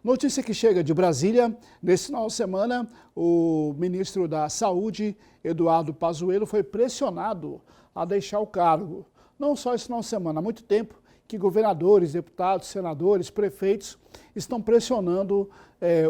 Notícia que chega de Brasília, nesse final de semana, o ministro da Saúde, Eduardo Pazuello, foi pressionado a deixar o cargo. Não só esse final de semana, há muito tempo que governadores, deputados, senadores, prefeitos estão pressionando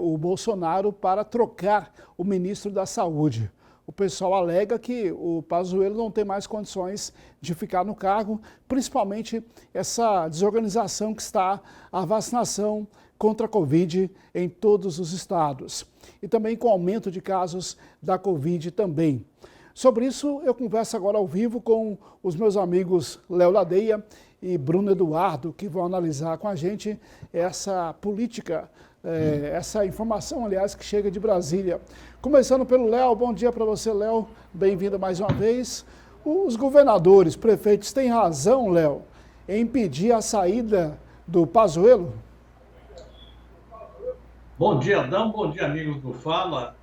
o Bolsonaro para trocar o ministro da Saúde. O pessoal alega que o Pazuello não tem mais condições de ficar no cargo, principalmente essa desorganização que está a vacinação contra a Covid em todos os estados. E também com o aumento de casos da Covid também. Sobre isso, eu converso agora ao vivo com os meus amigos Léo Ladeia e Bruno Eduardo, que vão analisar com a gente essa política, essa informação, aliás, que chega de Brasília. Começando pelo Léo, bom dia para você, Léo, bem-vindo mais uma vez. Os governadores, prefeitos têm razão, Léo, em impedir a saída do Pazuello? Bom dia, Adão. Bom dia, amigos do Fala.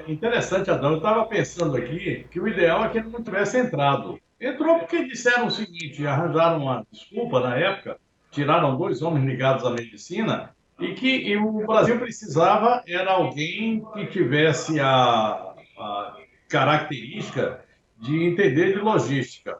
Interessante, Adão. Eu estava pensando aqui que o ideal é que ele não tivesse entrado. Entrou porque disseram o seguinte, arranjaram uma desculpa na época, tiraram 2 homens ligados à medicina e o Brasil precisava era alguém que tivesse a característica de entender de logística.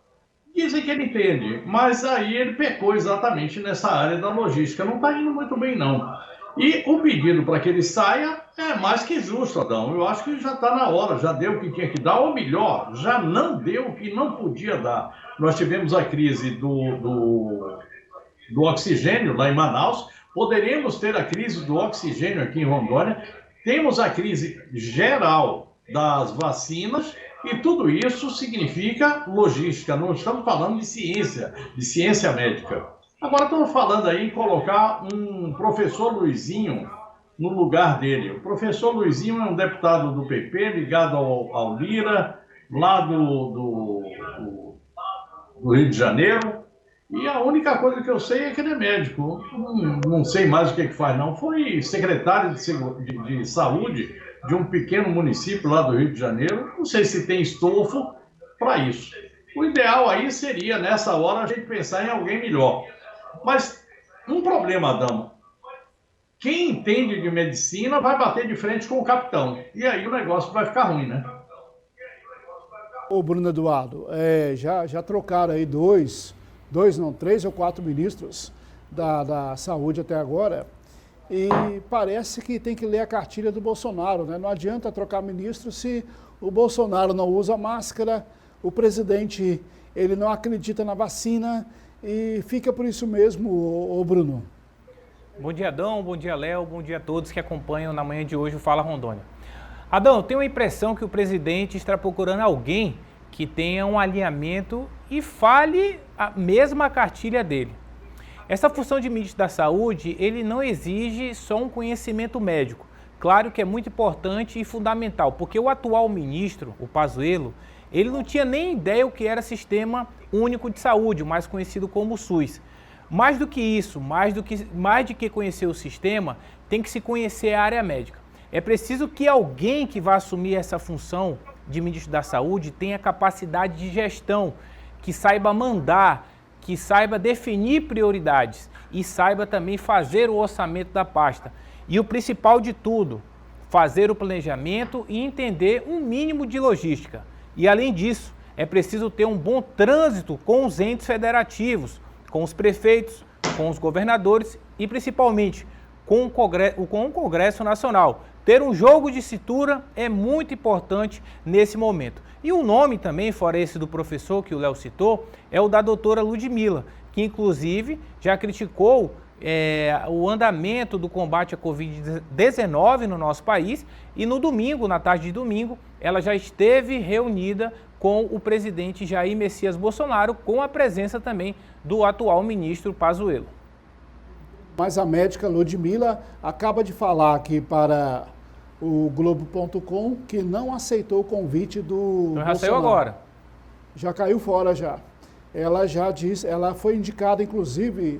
Dizem que ele entende, mas aí ele pecou exatamente nessa área da logística. Não está indo muito bem, não. E o pedido para que ele saia é mais que justo, Adão. Eu acho que já está na hora, já deu o que tinha que dar, ou melhor, já não deu o que não podia dar. Nós tivemos a crise do oxigênio lá em Manaus, poderemos ter a crise do oxigênio aqui em Rondônia, temos a crise geral das vacinas, e tudo isso significa logística. Não estamos falando de ciência médica. Agora estamos falando aí em colocar um professor Luizinho no lugar dele. O professor Luizinho é um deputado do PP, ligado ao Lira, lá do Rio de Janeiro. E a única coisa que eu sei é que ele é médico. Não sei mais o que faz, não. Foi secretário de saúde de um pequeno município lá do Rio de Janeiro. Não sei se tem estofo para isso. O ideal aí seria, nessa hora, a gente pensar em alguém melhor. Mas um problema, Adão, quem entende de medicina vai bater de frente com o capitão. E aí o negócio vai ficar ruim, né? Ô Bruno Eduardo, já trocaram aí 3 ou 4 ministros da saúde até agora. E parece que tem que ler a cartilha do Bolsonaro, né? Não adianta trocar ministro se o Bolsonaro não usa máscara, o presidente ele não acredita na vacina. E fica por isso mesmo, ô Bruno. Bom dia, Adão, bom dia, Léo, bom dia a todos que acompanham na manhã de hoje o Fala Rondônia. Adão, eu tenho a impressão que o presidente está procurando alguém que tenha um alinhamento e fale a mesma cartilha dele. Essa função de ministro da Saúde, ele não exige só um conhecimento médico. Claro que é muito importante e fundamental, porque o atual ministro, o Pazuello, ele não tinha nem ideia o que era Sistema Único de Saúde, o mais conhecido como SUS. Mais do que isso, mais do que conhecer o sistema, tem que se conhecer a área médica. É preciso que alguém que vá assumir essa função de ministro da Saúde tenha capacidade de gestão, que saiba mandar, que saiba definir prioridades e saiba também fazer o orçamento da pasta. E o principal de tudo, fazer o planejamento e entender um mínimo de logística. E além disso, é preciso ter um bom trânsito com os entes federativos, com os prefeitos, com os governadores e principalmente com o Congresso Nacional. Ter um jogo de cintura é muito importante nesse momento. E o nome também, fora esse do professor que o Léo citou, é o da doutora Ludmila, que inclusive já criticou o andamento do combate à Covid-19 no nosso país e no domingo, na tarde de domingo, ela já esteve reunida com o presidente Jair Messias Bolsonaro, com a presença também do atual ministro Pazuello. Mas a médica Ludmila acaba de falar aqui para o Globo.com que não aceitou o convite do Bolsonaro. Já saiu agora. Já caiu fora já. Ela já disse, ela foi indicada inclusive,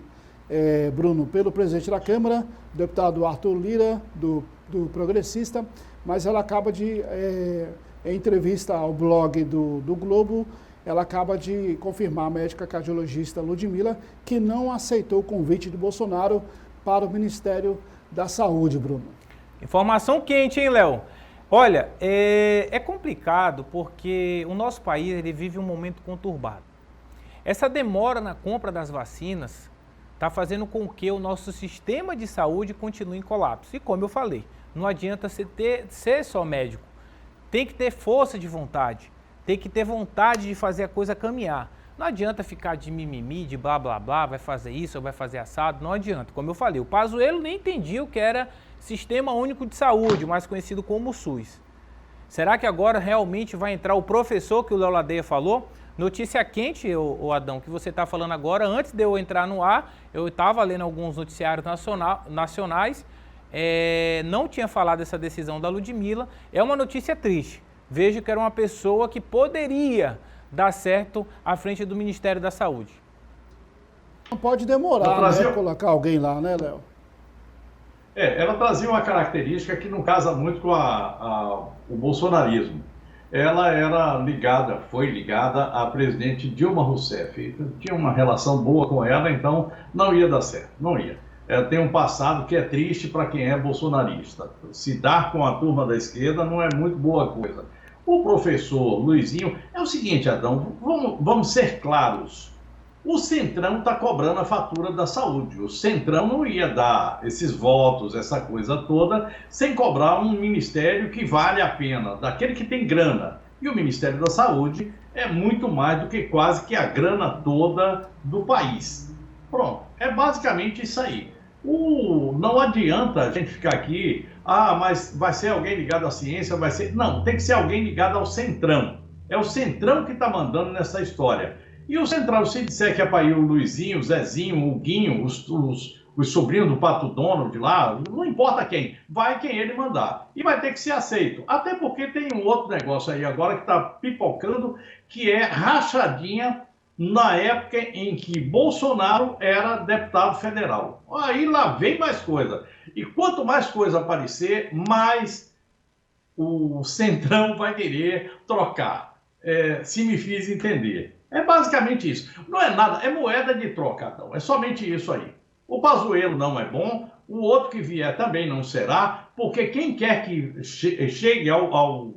Bruno, pelo presidente da Câmara, o deputado Arthur Lira, do Progressista, mas ela acaba de, em entrevista ao blog do Globo, ela acaba de confirmar, a médica cardiologista Ludmila, que não aceitou o convite do Bolsonaro para o Ministério da Saúde, Bruno. Informação quente, hein, Léo? Olha, é complicado porque o nosso país ele vive um momento conturbado. Essa demora na compra das vacinas está fazendo com que o nosso sistema de saúde continue em colapso. E como eu falei, não adianta ser só médico. Tem que ter força de vontade, tem que ter vontade de fazer a coisa caminhar. Não adianta ficar de mimimi, de blá blá blá, vai fazer isso ou vai fazer assado, não adianta. Como eu falei, o Pazuello nem entendia o que era Sistema Único de Saúde, mais conhecido como SUS. Será que agora realmente vai entrar o professor que o Léo Ladeia falou? Notícia quente, Adão, que você está falando agora. Antes de eu entrar no ar, eu estava lendo alguns noticiários nacionais, não tinha falado dessa decisão da Ludmilla. É uma notícia triste. Vejo que era uma pessoa que poderia dar certo à frente do Ministério da Saúde. Não pode demorar, né, colocar alguém lá, né, Léo? Ela trazia uma característica que não casa muito com o bolsonarismo. Ela foi ligada à presidente Dilma Rousseff. Tinha uma relação boa com ela, então não ia dar certo, não ia. Ela tem um passado que é triste para quem é bolsonarista. Se dar com a turma da esquerda não é muito boa coisa. O professor Luizinho, é o seguinte, Adão, vamos ser claros. O Centrão está cobrando a fatura da saúde. O Centrão não ia dar esses votos, essa coisa toda, sem cobrar um ministério que vale a pena, daquele que tem grana. E o Ministério da Saúde é muito mais do que quase que a grana toda do país. Pronto, é basicamente isso aí. Não adianta a gente ficar aqui, mas vai ser alguém ligado à ciência, vai ser... Não, tem que ser alguém ligado ao Centrão. É o Centrão que está mandando nessa história. E o Centrão, se disser que é para ir o Luizinho, o Zezinho, o Guinho, os sobrinhos do Pato Donald lá, não importa quem, vai quem ele mandar. E vai ter que ser aceito. Até porque tem um outro negócio aí agora que está pipocando, que é rachadinha na época em que Bolsonaro era deputado federal. Aí lá vem mais coisa. E quanto mais coisa aparecer, mais o Centrão vai querer trocar. Se me fiz entender. É basicamente isso. Não é nada, é moeda de troca, Adão. É somente isso aí. O Pazuello não é bom, o outro que vier também não será, porque quem quer que chegue ao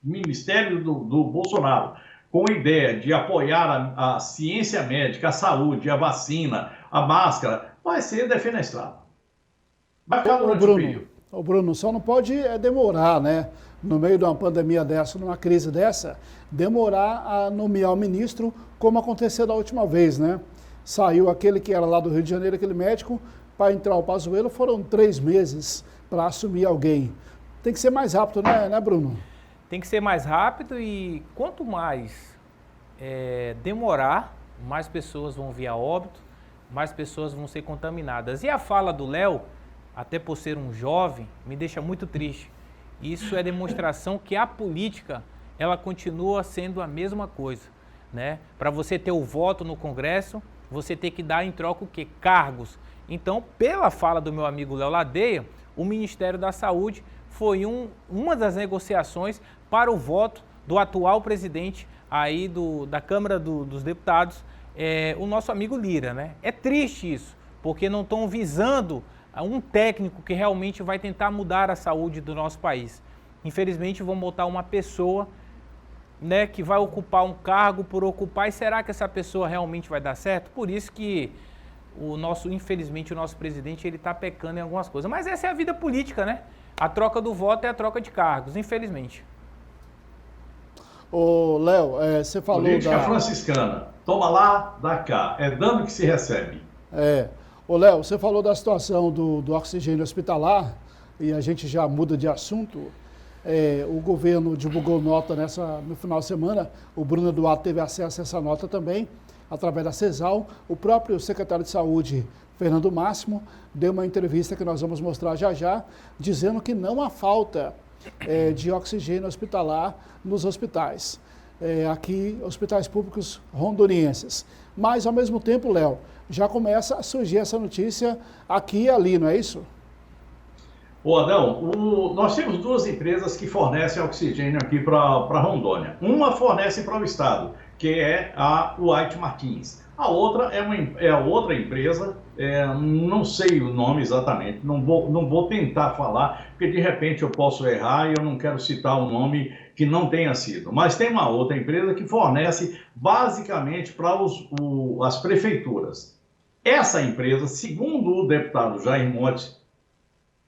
Ministério do Bolsonaro com a ideia de apoiar a ciência médica, a saúde, a vacina, a máscara, vai ser defenestrado. Vai ficar durante o período. Ô Bruno, só não pode demorar, né? No meio de uma pandemia dessa, numa crise dessa, demorar a nomear o ministro, como aconteceu da última vez, né? Saiu aquele que era lá do Rio de Janeiro, aquele médico, para entrar o Pazuello, foram 3 meses para assumir alguém. Tem que ser mais rápido, né, Bruno? Tem que ser mais rápido e quanto mais demorar, mais pessoas vão vir a óbito, mais pessoas vão ser contaminadas. E a fala do Léo, até por ser um jovem, me deixa muito triste. Isso é demonstração que a política, ela continua sendo a mesma coisa, né? Para você ter o voto no Congresso, você tem que dar em troca o quê? Cargos. Então, pela fala do meu amigo Léo Ladeia, o Ministério da Saúde foi uma das negociações para o voto do atual presidente aí da Câmara dos Deputados, o nosso amigo Lira, né? É triste isso, porque não estão visando um técnico que realmente vai tentar mudar a saúde do nosso país. Infelizmente, vão botar uma pessoa, né, que vai ocupar um cargo por ocupar, e será que essa pessoa realmente vai dar certo? Por isso que infelizmente, o nosso presidente ele está pecando em algumas coisas. Mas essa é a vida política, né? A troca do voto é a troca de cargos, infelizmente. Ô, Léo, você falou política franciscana. Toma lá, dá cá. É dando que se recebe. Ô, Léo, você falou da situação do oxigênio hospitalar, e a gente já muda de assunto. O governo divulgou nota no final de semana, o Bruno Eduardo teve acesso a essa nota também, através da CESAL. O próprio secretário de Saúde, Fernando Máximo, deu uma entrevista que nós vamos mostrar já, dizendo que não há falta de oxigênio hospitalar nos hospitais, aqui, hospitais públicos rondonienses. Mas, ao mesmo tempo, Léo, já começa a surgir essa notícia aqui e ali, não é isso? Ô Adão, nós temos 2 empresas que fornecem oxigênio aqui para Rondônia. Uma fornece para o estado, que é a White Martins. A outra é a outra empresa não sei o nome exatamente, não vou tentar falar, porque de repente eu posso errar e eu não quero citar um nome que não tenha sido. Mas tem uma outra empresa que fornece basicamente para as prefeituras. Essa empresa, segundo o deputado Jair Montes,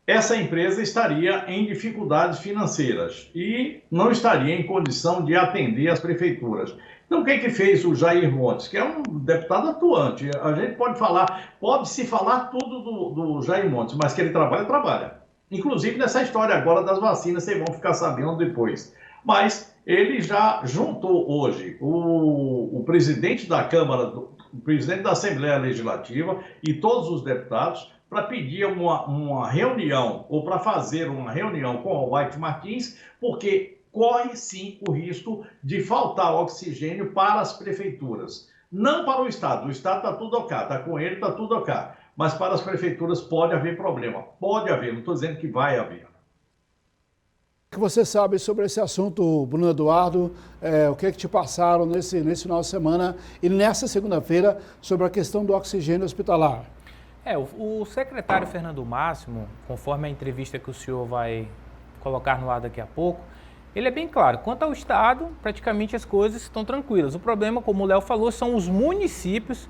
essa empresa estaria em dificuldades financeiras e não estaria em condição de atender as prefeituras. Então, o que fez o Jair Montes, que é um deputado atuante? A gente pode-se falar tudo do Jair Montes, mas que ele trabalha. Inclusive nessa história agora das vacinas, vocês vão ficar sabendo depois. Mas ele já juntou hoje o presidente da Câmara, o presidente da Assembleia Legislativa e todos os deputados para pedir uma reunião, ou para fazer uma reunião com o White Martins, porque corre sim o risco de faltar oxigênio para as prefeituras. Não para o Estado. O Estado está tudo ok, está com ele, está tudo ok. Mas para as prefeituras pode haver problema. Pode haver, não estou dizendo que vai haver. O que você sabe sobre esse assunto, Bruno Eduardo? O que te passaram nesse final de semana e nessa segunda-feira sobre a questão do oxigênio hospitalar? O secretário Fernando Máximo, conforme a entrevista que o senhor vai colocar no ar daqui a pouco, ele é bem claro. Quanto ao Estado, praticamente as coisas estão tranquilas. O problema, como o Léo falou, são os municípios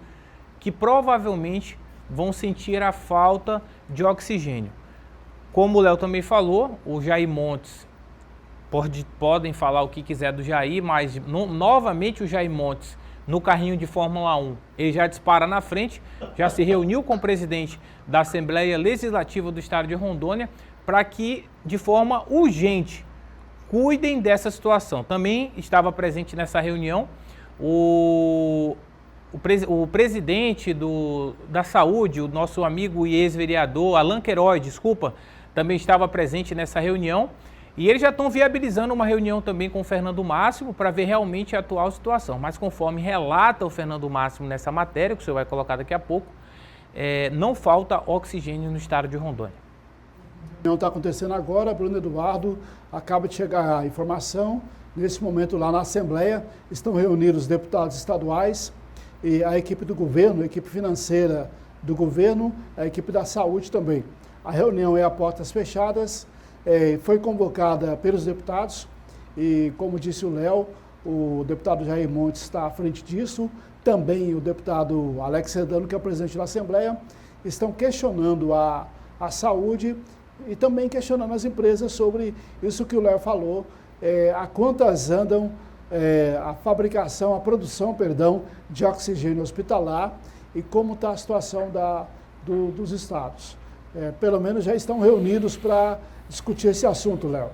que provavelmente vão sentir a falta de oxigênio. Como o Léo também falou, o Jair Montes, podem falar o que quiser do Jair, mas novamente o Jair Montes, no carrinho de Fórmula 1, ele já dispara na frente, já se reuniu com o presidente da Assembleia Legislativa do Estado de Rondônia para que, de forma urgente, cuidem dessa situação. Também estava presente nessa reunião o presidente da Saúde, o nosso amigo e ex-vereador Alan Queiroz, também estava presente nessa reunião. E eles já estão viabilizando uma reunião também com o Fernando Máximo para ver realmente a atual situação. Mas conforme relata o Fernando Máximo nessa matéria, que o senhor vai colocar daqui a pouco, não falta oxigênio no estado de Rondônia. Não está acontecendo agora, Bruno Eduardo, acaba de chegar a informação, nesse momento lá na Assembleia, estão reunidos os deputados estaduais e a equipe do governo, a equipe financeira do governo, a equipe da saúde também. A reunião é a portas fechadas, foi convocada pelos deputados e, como disse o Léo, o deputado Jair Montes está à frente disso, também o deputado Alex Sedano, que é o presidente da Assembleia, estão questionando a saúde e também questionando as empresas sobre isso que o Léo falou, a quantas andam a produção de oxigênio hospitalar e como está a situação dos estados. Pelo menos já estão reunidos para discutir esse assunto, Léo.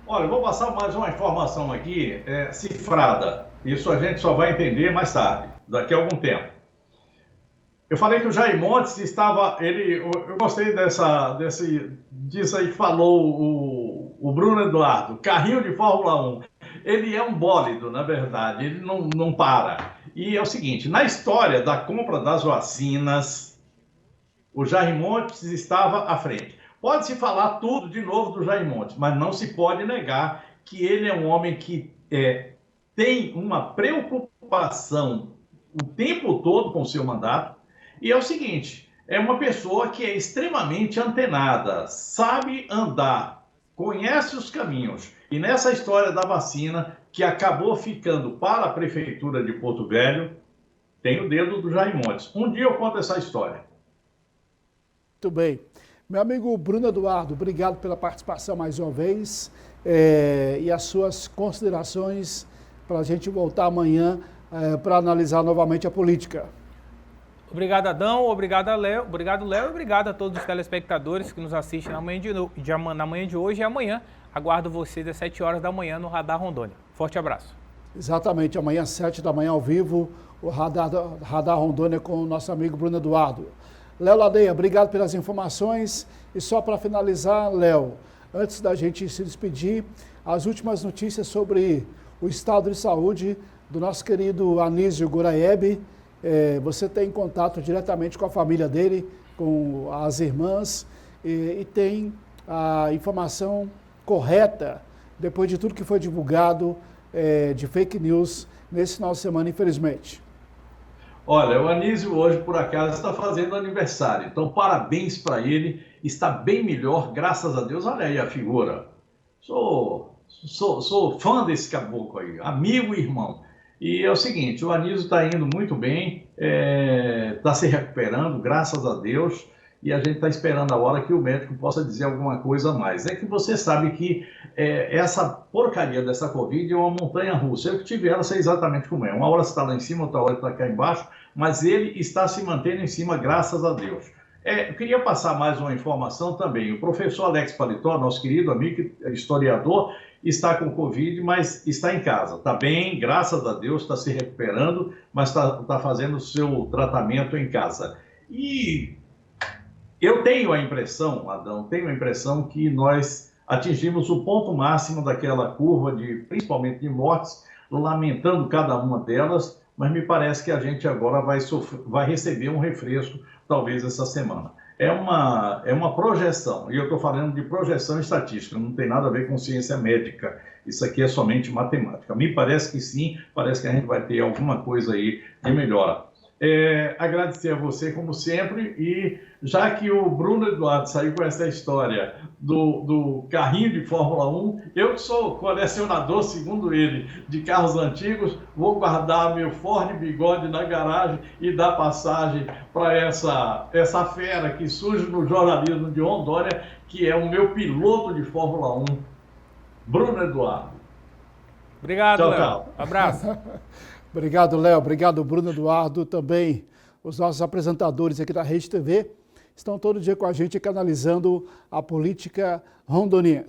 Olha, eu vou passar mais uma informação aqui, cifrada. Isso a gente só vai entender mais tarde, daqui a algum tempo. Eu falei que o Jair Montes eu gostei disso aí que falou o Bruno Eduardo, carrinho de Fórmula 1. Ele é um bólido, na verdade, ele não para. E é o seguinte, na história da compra das vacinas, o Jair Montes estava à frente. Pode-se falar tudo de novo do Jair Montes, mas não se pode negar que ele é um homem que tem uma preocupação o tempo todo com o seu mandato. E é o seguinte, é uma pessoa que é extremamente antenada, sabe andar, conhece os caminhos. E nessa história da vacina, que acabou ficando para a Prefeitura de Porto Velho, tem o dedo do Jair Montes. Um dia eu conto essa história. Muito bem. Meu amigo Bruno Eduardo, obrigado pela participação mais uma vez e as suas considerações para a gente voltar amanhã para analisar novamente a política. Obrigado, Adão, obrigado, Léo, e obrigado a todos os telespectadores que nos assistem na manhã de hoje e amanhã. Aguardo vocês às 7 horas da manhã no Radar Rondônia. Forte abraço. Exatamente, amanhã às 7 da manhã ao vivo, o Radar Rondônia com o nosso amigo Bruno Eduardo. Léo Ladeia, obrigado pelas informações. E só para finalizar, Léo, antes da gente se despedir, as últimas notícias sobre o estado de saúde do nosso querido Anísio Guraieb. Você tem contato diretamente com a família dele, com as irmãs, e tem a informação correta, depois de tudo que foi divulgado de fake news nesse final de semana, infelizmente. Olha, o Anísio hoje, por acaso, está fazendo aniversário. Então, parabéns para ele. Está bem melhor, graças a Deus. Olha aí a figura. Sou fã desse caboclo aí, amigo e irmão. E é o seguinte, o Anísio está indo muito bem, está se recuperando, graças a Deus. E a gente está esperando a hora que o médico possa dizer alguma coisa a mais. É que você sabe que essa porcaria dessa Covid é uma montanha-russa. Eu que tive ela, sei exatamente como é. Uma hora está lá em cima, outra hora está cá embaixo, mas ele está se mantendo em cima, graças a Deus. Eu queria passar mais uma informação também. O professor Alex Paletó, nosso querido amigo historiador, está com Covid, mas está em casa. Está bem, graças a Deus, está se recuperando, mas está fazendo o seu tratamento em casa. E eu tenho a impressão, Adão, que nós atingimos o ponto máximo daquela curva, principalmente de mortes, lamentando cada uma delas, mas me parece que a gente agora vai receber um refresco, talvez essa semana. É uma projeção, e eu estou falando de projeção estatística, não tem nada a ver com ciência médica, isso aqui é somente matemática. Me parece que sim, parece que a gente vai ter alguma coisa aí de melhora. Agradecer a você, como sempre, e já que o Bruno Eduardo saiu com essa história do carrinho de Fórmula 1, eu que sou colecionador, segundo ele, de carros antigos, vou guardar meu Ford Bigode na garagem e dar passagem para essa fera que surge no jornalismo de Rondônia, que é o meu piloto de Fórmula 1, Bruno Eduardo. Obrigado, tchau, Léo. tchau. Abraço. Obrigado, Léo. Obrigado, Bruno Eduardo. Também os nossos apresentadores aqui da Rede TV estão todo dia com a gente canalizando a política rondoniense.